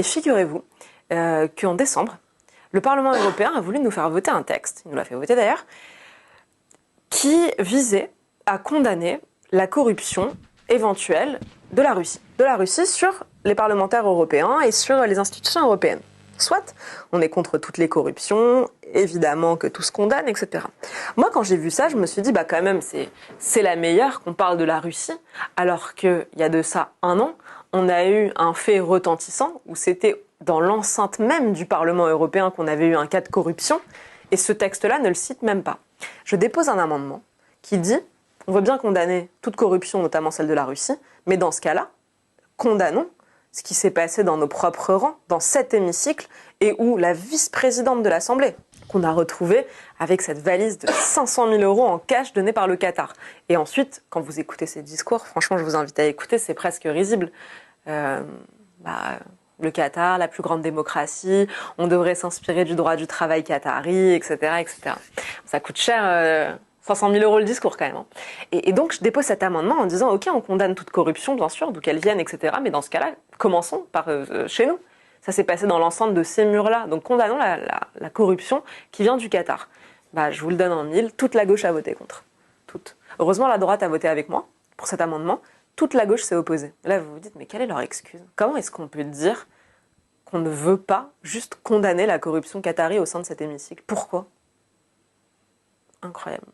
Et figurez-vous qu'en décembre, le Parlement européen a voulu nous faire voter un texte, il nous l'a fait voter d'ailleurs, qui visait à condamner la corruption éventuelle de la Russie sur les parlementaires européens et sur les institutions européennes. Soit, on est contre toutes les corruptions, évidemment que tout se condamne, etc. Moi, quand j'ai vu ça, je me suis dit, bah quand même, c'est la meilleure qu'on parle de la Russie, alors qu'il y a de ça un an, on a eu un fait retentissant où c'était dans l'enceinte même du Parlement européen qu'on avait eu un cas de corruption, et ce texte-là ne le cite même pas. Je dépose un amendement qui dit, on veut bien condamner toute corruption, notamment celle de la Russie, mais dans ce cas-là, condamnons ce qui s'est passé dans nos propres rangs, dans cet hémicycle, et où la vice-présidente de l'Assemblée, qu'on a retrouvée avec cette valise de 500 000 € en cash donnée par le Qatar. Et ensuite, quand vous écoutez ces discours, franchement, je vous invite à écouter, c'est presque risible. Le Qatar, la plus grande démocratie, on devrait s'inspirer du droit du travail qatari, etc., etc. Ça coûte cher, 500 000 € le discours quand même. Hein. Et donc je dépose cet amendement en disant, ok, on condamne toute corruption, bien sûr, d'où qu'elle vienne, etc. Mais dans ce cas-là, commençons par chez nous. Ça s'est passé dans l'enceinte de ces murs-là. Donc condamnons la corruption qui vient du Qatar. Bah, je vous le donne en mille, toute la gauche a voté contre. Toute. Heureusement, la droite a voté avec moi pour cet amendement. Toute la gauche s'est opposée. Là, vous vous dites, mais quelle est leur excuse? Comment est-ce qu'on peut dire qu'on ne veut pas juste condamner la corruption qatari au sein de cet hémicycle? Pourquoi? Incroyable.